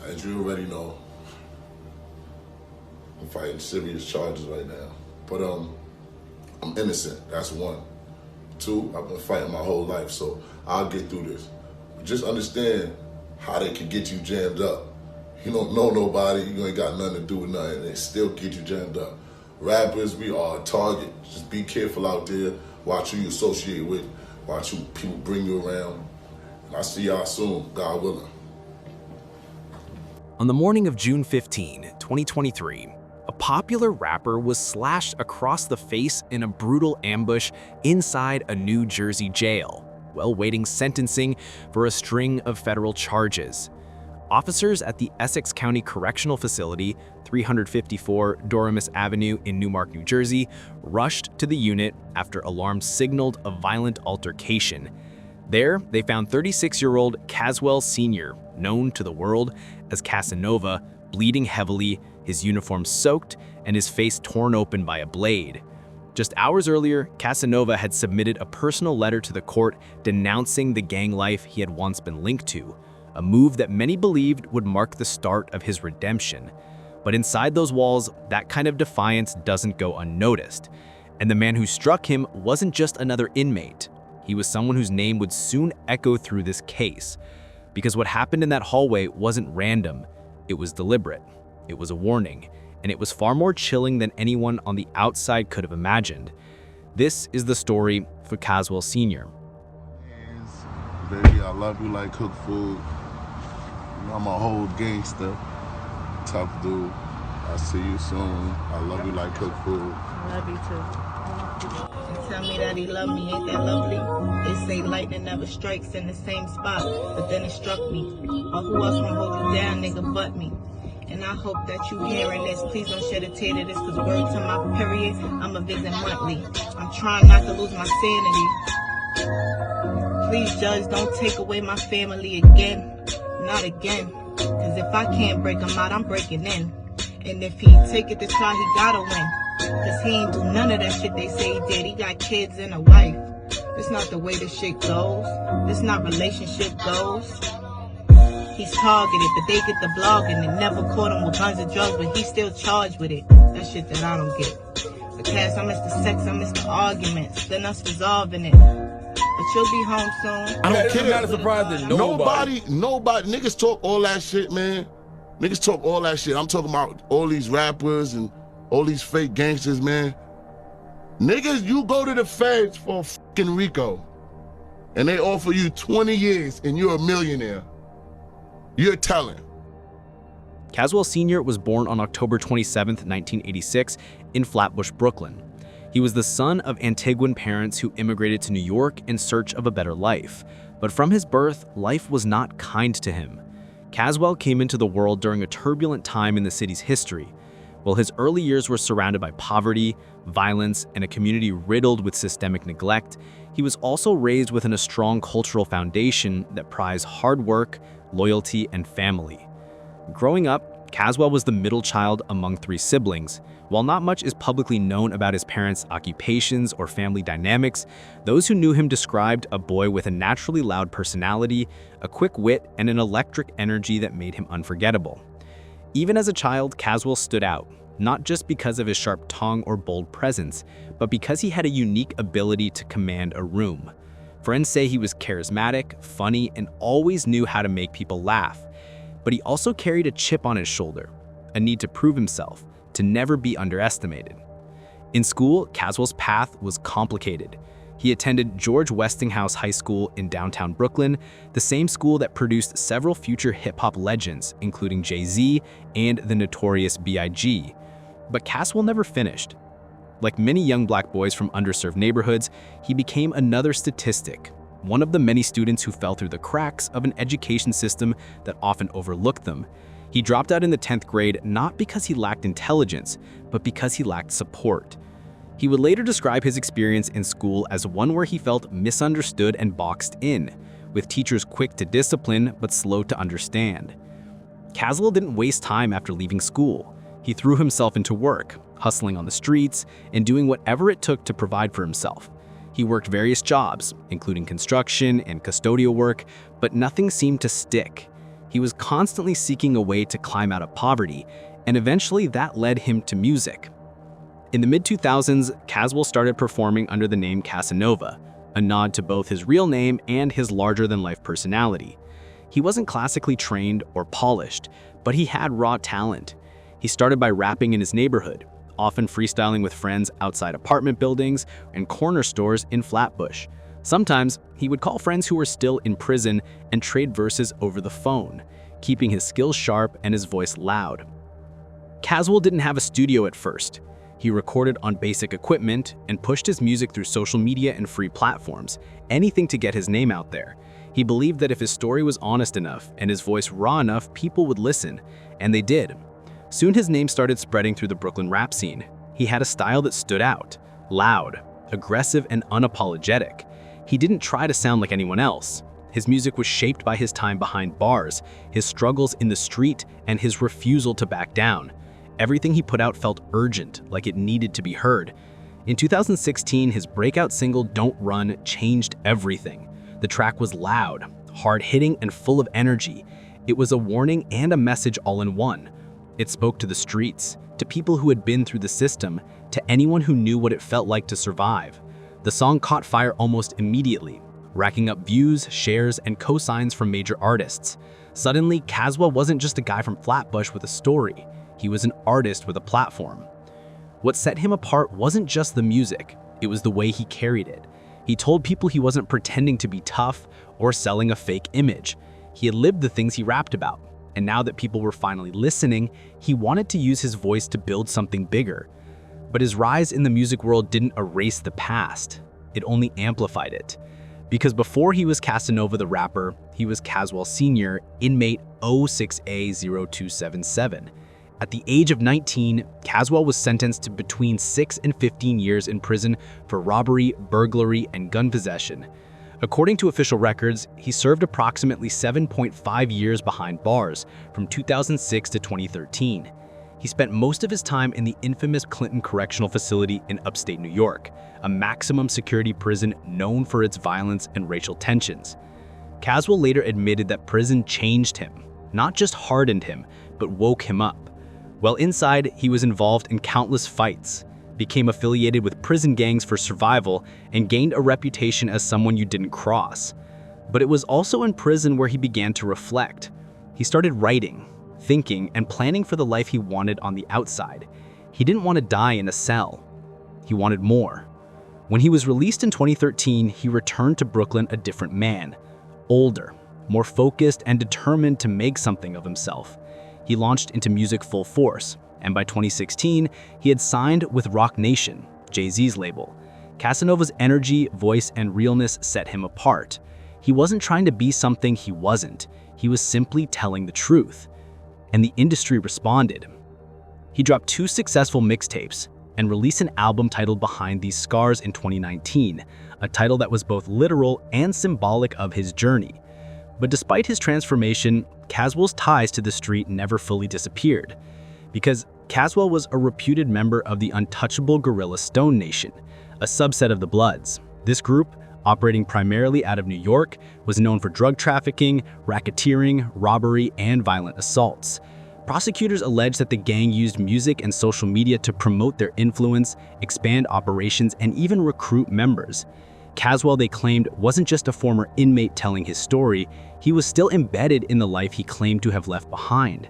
As you already know, I'm fighting serious charges right now. But I'm innocent, that's one. Two, I've been fighting my whole life, so I'll get through this. But just understand how they can get you jammed up. You don't know nobody, you ain't got nothing to do with nothing, they still get you jammed up. Rappers, we are a target. Just be careful out there, watch who you associate with, watch who people bring you around. And I'll see y'all soon, God willing. On the morning of June 15, 2023, a popular rapper was slashed across the face in a brutal ambush inside a New Jersey jail, while waiting sentencing for a string of federal charges. Officers at the Essex County Correctional Facility, 354 Doremus Avenue in Newark, New Jersey, rushed to the unit after alarms signaled a violent altercation. There, they found 36-year-old Caswell Sr., known to the world as Casanova, bleeding heavily, his uniform soaked, and his face torn open by a blade. Just hours earlier, Casanova had submitted a personal letter to the court denouncing the gang life he had once been linked to, a move that many believed would mark the start of his redemption. But inside those walls, that kind of defiance doesn't go unnoticed. And the man who struck him wasn't just another inmate. He was someone whose name would soon echo through this case. Because what happened in that hallway wasn't random, it was deliberate. It was a warning, and it was far more chilling than anyone on the outside could have imagined. This is the story for Caswell Sr. Baby, I love you like cooked food. You know, I'm a whole gangster, tough dude. I'll see you soon. I love you like cooked food. I love you too. And tell me that he love me, ain't that lovely? They say lightning never strikes in the same spot, but then it struck me. Or who else gonna hold you down, nigga, but me? And I hope that you hearing this. Please don't shed a tear to this, cause word to my period, I'm a visit monthly. I'm trying not to lose my sanity. Please, judge, don't take away my family again. Not again. Cause if I can't break him out, I'm breaking in. And if he take it this far, he gotta win. Cause he ain't do none of that shit they say he did. He got kids and a wife. It's not the way this shit goes. This not relationship goes. He's targeted, but they get the blogging and never caught him with guns and drugs, but he's still charged with it. That shit that I don't get. Because I miss the sex, I miss the arguments, then us resolving it. But you'll be home soon. I don't care. I'm not surprised that Nobody, niggas talk all that shit, man. Niggas talk all that shit. I'm talking about all these rappers and all these fake gangsters, man. Niggas, you go to the feds for fucking Rico, and they offer you 20 years and you're a millionaire. You're telling. Caswell Sr. was born on October 27, 1986, in Flatbush, Brooklyn. He was the son of Antiguan parents who immigrated to New York in search of a better life. But from his birth, life was not kind to him. Caswell came into the world during a turbulent time in the city's history. While his early years were surrounded by poverty, violence, and a community riddled with systemic neglect, he was also raised within a strong cultural foundation that prized hard work, loyalty, and family. Growing up, Caswell was the middle child among 3 siblings. While not much is publicly known about his parents' occupations or family dynamics, those who knew him described a boy with a naturally loud personality, a quick wit, and an electric energy that made him unforgettable. Even as a child, Caswell stood out, not just because of his sharp tongue or bold presence, but because he had a unique ability to command a room. Friends say he was charismatic, funny, and always knew how to make people laugh. But he also carried a chip on his shoulder, a need to prove himself, to never be underestimated. In school, Caswell's path was complicated. He attended George Westinghouse High School in downtown Brooklyn, the same school that produced several future hip-hop legends, including Jay-Z and the notorious B.I.G. But Caswell never finished. Like many young black boys from underserved neighborhoods, he became another statistic, one of the many students who fell through the cracks of an education system that often overlooked them. He dropped out in the 10th grade not because he lacked intelligence, but because he lacked support. He would later describe his experience in school as one where he felt misunderstood and boxed in, with teachers quick to discipline but slow to understand. Caswell didn't waste time after leaving school. He threw himself into work, hustling on the streets, and doing whatever it took to provide for himself. He worked various jobs, including construction and custodial work, but nothing seemed to stick. He was constantly seeking a way to climb out of poverty, and eventually that led him to music. In the mid-2000s, Caswell started performing under the name Casanova, a nod to both his real name and his larger-than-life personality. He wasn't classically trained or polished, but he had raw talent. He started by rapping in his neighborhood, often freestyling with friends outside apartment buildings and corner stores in Flatbush. Sometimes, he would call friends who were still in prison and trade verses over the phone, keeping his skills sharp and his voice loud. Caswell didn't have a studio at first. He recorded on basic equipment and pushed his music through social media and free platforms, anything to get his name out there. He believed that if his story was honest enough and his voice raw enough, people would listen, and they did. Soon his name started spreading through the Brooklyn rap scene. He had a style that stood out, loud, aggressive, and unapologetic. He didn't try to sound like anyone else. His music was shaped by his time behind bars, his struggles in the street, and his refusal to back down. Everything he put out felt urgent, like it needed to be heard. In 2016, his breakout single Don't Run changed everything. The track was loud, hard-hitting, and full of energy. It was a warning and a message all in one. It spoke to the streets, to people who had been through the system, to anyone who knew what it felt like to survive. The song caught fire almost immediately, racking up views, shares, and cosigns from major artists. Suddenly, Caswell wasn't just a guy from Flatbush with a story. He was an artist with a platform. What set him apart wasn't just the music, it was the way he carried it. He told people he wasn't pretending to be tough or selling a fake image. He had lived the things he rapped about, and now that people were finally listening, he wanted to use his voice to build something bigger. But his rise in the music world didn't erase the past, it only amplified it. Because before he was Casanova the rapper, he was Caswell Sr., inmate 06A0277. At the age of 19, Caswell was sentenced to between 6 and 15 years in prison for robbery, burglary, and gun possession. According to official records, he served approximately 7.5 years behind bars from 2006 to 2013. He spent most of his time in the infamous Clinton Correctional Facility in upstate New York, a maximum security prison known for its violence and racial tensions. Caswell later admitted that prison changed him, not just hardened him, but woke him up. While inside, he was involved in countless fights, became affiliated with prison gangs for survival, and gained a reputation as someone you didn't cross. But it was also in prison where he began to reflect. He started writing, thinking, and planning for the life he wanted on the outside. He didn't want to die in a cell. He wanted more. When he was released in 2013, he returned to Brooklyn a different man, older, more focused, and determined to make something of himself. He launched into music full force, and by 2016, he had signed with Roc Nation, Jay-Z's label. Casanova's energy, voice, and realness set him apart. He wasn't trying to be something he wasn't. He was simply telling the truth. And the industry responded. He dropped 2 successful mixtapes and released an album titled Behind These Scars in 2019, a title that was both literal and symbolic of his journey. But despite his transformation, Caswell's ties to the street never fully disappeared, because Caswell was a reputed member of the untouchable guerrilla Stone Nation, a subset of the Bloods. This group, operating primarily out of New York, was known for drug trafficking, racketeering, robbery, and violent assaults. Prosecutors allege that the gang used music and social media to promote their influence, expand operations, and even recruit members. Caswell, they claimed, wasn't just a former inmate telling his story, he was still embedded in the life he claimed to have left behind.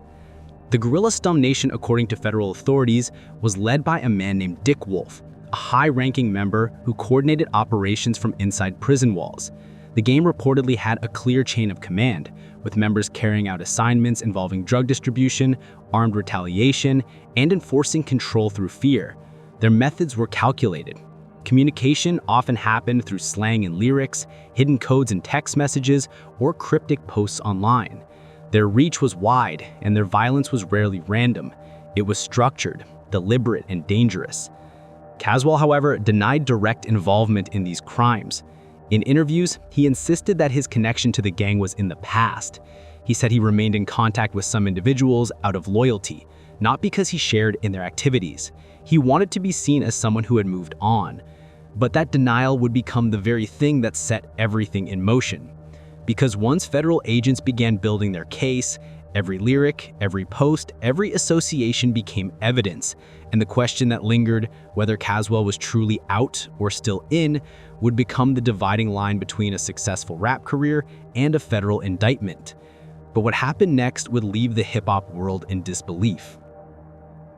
The guerrilla Stone Nation, according to federal authorities, was led by a man named Dick Wolf, a high-ranking member who coordinated operations from inside prison walls. The gang reportedly had a clear chain of command, with members carrying out assignments involving drug distribution, armed retaliation, and enforcing control through fear. Their methods were calculated. Communication often happened through slang and lyrics, hidden codes and text messages, or cryptic posts online. Their reach was wide, and their violence was rarely random. It was structured, deliberate, and dangerous. Caswell, however, denied direct involvement in these crimes. In interviews, he insisted that his connection to the gang was in the past. He said he remained in contact with some individuals out of loyalty, not because he shared in their activities. He wanted to be seen as someone who had moved on. But that denial would become the very thing that set everything in motion. Because once federal agents began building their case, every lyric, every post, every association became evidence, and the question that lingered, whether Caswell was truly out or still in, would become the dividing line between a successful rap career and a federal indictment. But what happened next would leave the hip-hop world in disbelief.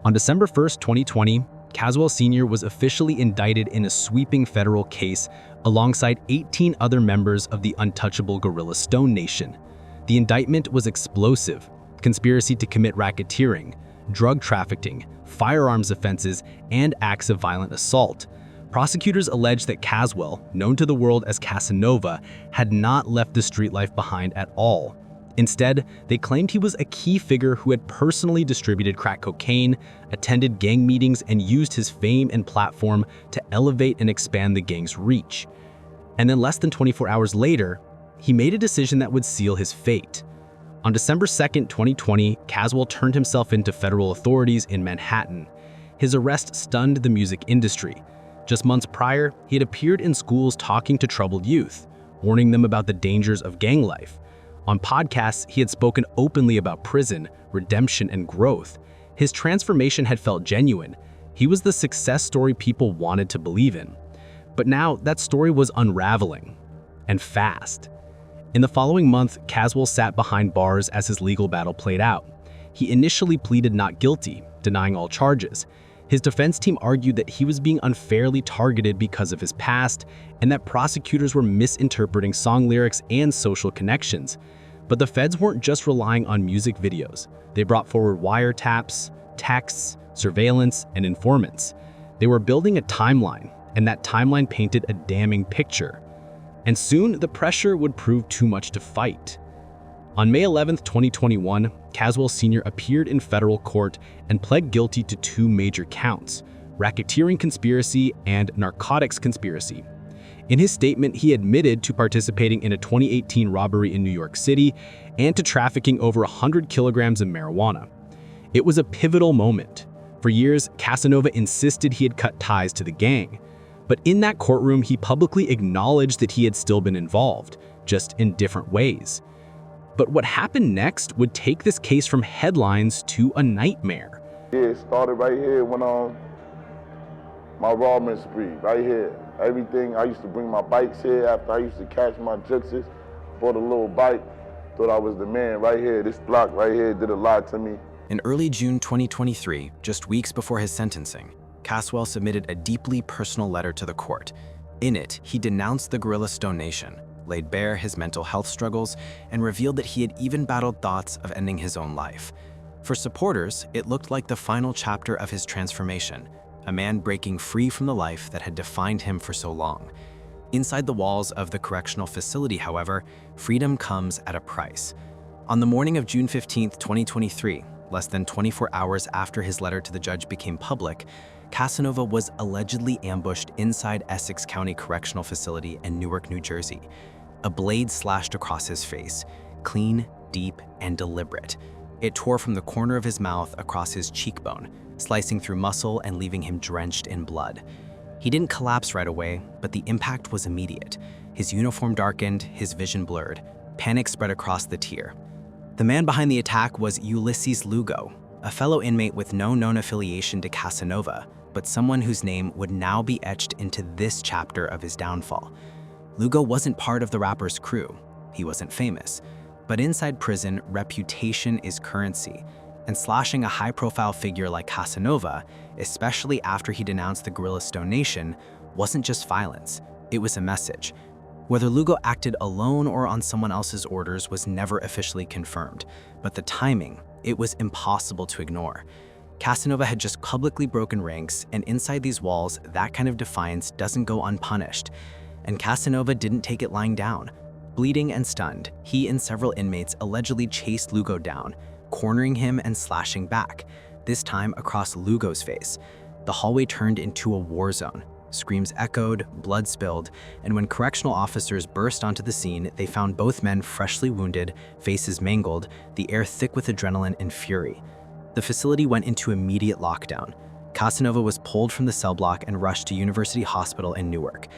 On December 1st, 2020, Caswell Sr. was officially indicted in a sweeping federal case alongside 18 other members of the untouchable Gorilla Stone Nation. The indictment was explosive: conspiracy to commit racketeering, drug trafficking, firearms offenses, and acts of violent assault. Prosecutors alleged that Caswell, known to the world as Casanova, had not left the street life behind at all. Instead, they claimed he was a key figure who had personally distributed crack cocaine, attended gang meetings, and used his fame and platform to elevate and expand the gang's reach. And then less than 24 hours later, he made a decision that would seal his fate. On December 2nd, 2020, Caswell turned himself into federal authorities in Manhattan. His arrest stunned the music industry. Just months prior, he had appeared in schools talking to troubled youth, warning them about the dangers of gang life. On podcasts, he had spoken openly about prison, redemption, and growth. His transformation had felt genuine. He was the success story people wanted to believe in. But now, that story was unraveling. And fast. In the following month, Caswell sat behind bars as his legal battle played out. He initially pleaded not guilty, denying all charges. His defense team argued that he was being unfairly targeted because of his past, and that prosecutors were misinterpreting song lyrics and social connections. But the feds weren't just relying on music videos. They brought forward wiretaps, texts, surveillance, and informants. They were building a timeline, and that timeline painted a damning picture. And soon, the pressure would prove too much to fight. On May 11, 2021, Caswell Sr. appeared in federal court and pled guilty to 2 major counts: racketeering conspiracy and narcotics conspiracy. In his statement, he admitted to participating in a 2018 robbery in New York City and to trafficking over 100 kilograms of marijuana. It was a pivotal moment. For years, Casanova insisted he had cut ties to the gang. But in that courtroom, he publicly acknowledged that he had still been involved, just in different ways. But what happened next would take this case from headlines to a nightmare. Yeah, it started right here when my robbing spree, right here. Everything, I used to bring my bikes here after I used to catch my juxes, bought a little bike, thought I was the man right here. This block right here did a lot to me. In early June 2023, just weeks before his sentencing, Caswell submitted a deeply personal letter to the court. In it, he denounced the Gorilla Stone Nation, laid bare his mental health struggles, and revealed that he had even battled thoughts of ending his own life. For supporters, it looked like the final chapter of his transformation, a man breaking free from the life that had defined him for so long. Inside the walls of the correctional facility, however, freedom comes at a price. On the morning of June 15, 2023, less than 24 hours after his letter to the judge became public, Casanova was allegedly ambushed inside Essex County Correctional Facility in Newark, New Jersey. A blade slashed across his face, clean, deep, and deliberate. It tore from the corner of his mouth across his cheekbone, slicing through muscle and leaving him drenched in blood. He didn't collapse right away, but the impact was immediate. His uniform darkened, his vision blurred. Panic spread across the tier. The man behind the attack was Ulysses Lugo, a fellow inmate with no known affiliation to Casanova, but someone whose name would now be etched into this chapter of his downfall. Lugo wasn't part of the rapper's crew. He wasn't famous. But inside prison, reputation is currency. And slashing a high-profile figure like Casanova, especially after he denounced the Gorilla Stone Nation, wasn't just violence. It was a message. Whether Lugo acted alone or on someone else's orders was never officially confirmed, but the timing, it was impossible to ignore. Casanova had just publicly broken ranks, and inside these walls, that kind of defiance doesn't go unpunished. And Casanova didn't take it lying down. Bleeding and stunned, he and several inmates allegedly chased Lugo down, cornering him and slashing back, this time across Lugo's face. The hallway turned into a war zone. Screams echoed, blood spilled, and when correctional officers burst onto the scene, they found both men freshly wounded, faces mangled, the air thick with adrenaline and fury. The facility went into immediate lockdown. Casanova was pulled from the cell block and rushed to University Hospital in Newark.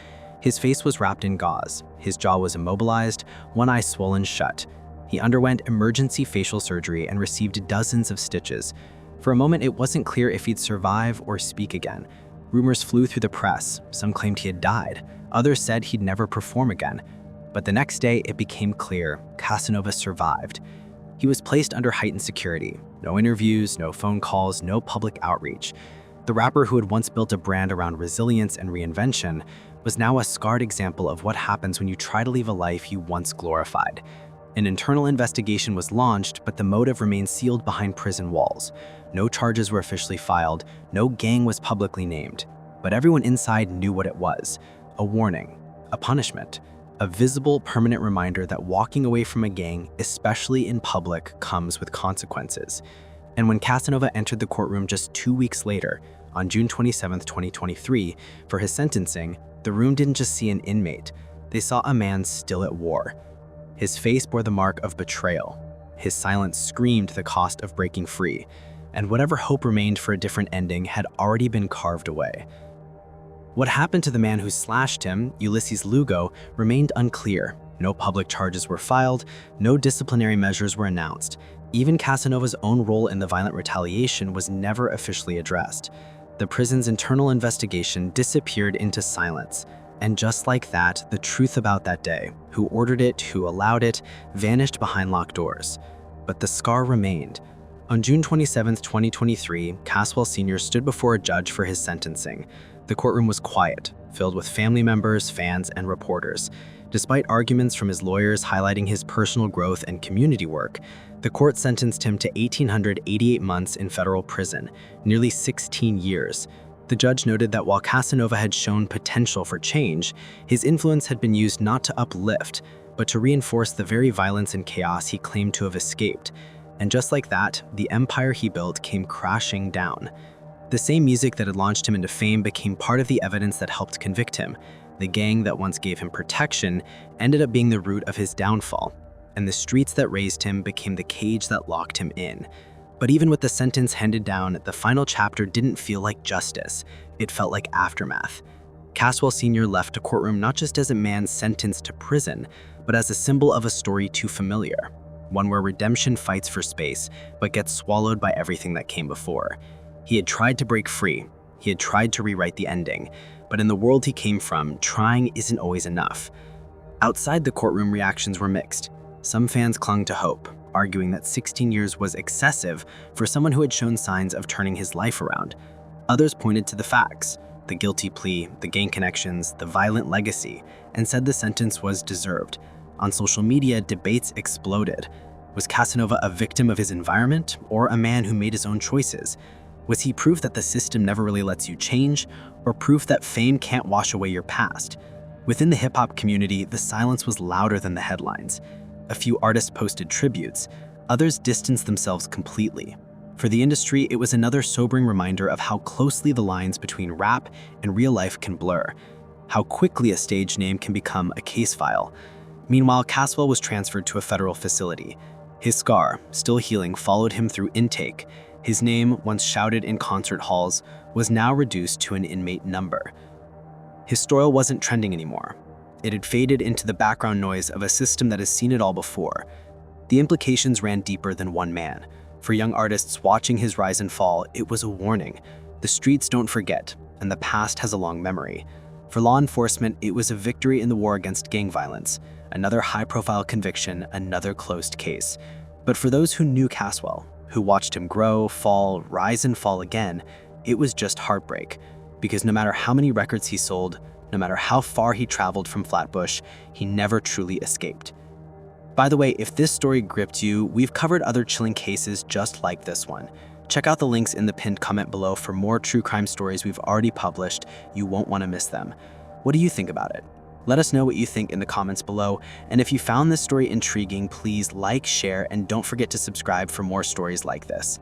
His face was wrapped in gauze, his jaw was immobilized, one eye swollen shut. He underwent emergency facial surgery and received dozens of stitches. For a moment, it wasn't clear if he'd survive or speak again. Rumors flew through the press. Some claimed he had died. Others said he'd never perform again. But the next day, it became clear Casanova survived. He was placed under heightened security. No interviews, no phone calls, no public outreach. The rapper who had once built a brand around resilience and reinvention was now a scarred example of what happens when you try to leave a life you once glorified. An internal investigation was launched, but the motive remained sealed behind prison walls. No charges were officially filed, no gang was publicly named. But everyone inside knew what it was: a warning, a punishment, a visible, permanent reminder that walking away from a gang, especially in public, comes with consequences. And when Casanova entered the courtroom just 2 weeks later, on June 27, 2023, for his sentencing, the room didn't just see an inmate. They saw a man still at war. His face bore the mark of betrayal. His silence screamed the cost of breaking free. And whatever hope remained for a different ending had already been carved away. What happened to the man who slashed him, Ulysses Lugo, remained unclear. No public charges were filed, no disciplinary measures were announced. Even Casanova's own role in the violent retaliation was never officially addressed. The prison's internal investigation disappeared into silence. And just like that, the truth about that day, who ordered it, who allowed it, vanished behind locked doors. But the scar remained. On June 27, 2023, Caswell Sr. stood before a judge for his sentencing. The courtroom was quiet, filled with family members, fans, and reporters. Despite arguments from his lawyers highlighting his personal growth and community work, the court sentenced him to 1,888 months in federal prison, nearly 16 years. The judge noted that while Casanova had shown potential for change, his influence had been used not to uplift, but to reinforce the very violence and chaos he claimed to have escaped. And just like that, the empire he built came crashing down. The same music that had launched him into fame became part of the evidence that helped convict him. The gang that once gave him protection ended up being the root of his downfall, and the streets that raised him became the cage that locked him in. But even with the sentence handed down, the final chapter didn't feel like justice. It felt like aftermath. Caswell Sr. left a courtroom not just as a man sentenced to prison, but as a symbol of a story too familiar. One where redemption fights for space, but gets swallowed by everything that came before. He had tried to break free. He had tried to rewrite the ending. But in the world he came from, trying isn't always enough. Outside the courtroom, reactions were mixed. Some fans clung to hope, arguing that 16 years was excessive for someone who had shown signs of turning his life around. Others pointed to the facts, the guilty plea, the gang connections, the violent legacy, and said the sentence was deserved. On social media, debates exploded. Was Casanova a victim of his environment, or a man who made his own choices? Was he proof that the system never really lets you change, or proof that fame can't wash away your past? Within the hip-hop community, the silence was louder than the headlines. A few artists posted tributes, others distanced themselves completely. For the industry, it was another sobering reminder of how closely the lines between rap and real life can blur, how quickly a stage name can become a case file. Meanwhile, Caswell was transferred to a federal facility. His scar, still healing, followed him through intake. His name, once shouted in concert halls, was now reduced to an inmate number. His story wasn't trending anymore. It had faded into the background noise of a system that has seen it all before. The implications ran deeper than one man. For young artists watching his rise and fall, it was a warning. The streets don't forget, and the past has a long memory. For law enforcement, it was a victory in the war against gang violence. Another high-profile conviction, another closed case. But for those who knew Caswell, who watched him grow, fall, rise and fall again, it was just heartbreak. Because no matter how many records he sold, no matter how far he traveled from Flatbush, he never truly escaped. By the way, if this story gripped you, we've covered other chilling cases just like this one. Check out the links in the pinned comment below for more true crime stories we've already published. You won't want to miss them. What do you think about it? Let us know what you think in the comments below, and if you found this story intriguing, please like, share, and don't forget to subscribe for more stories like this.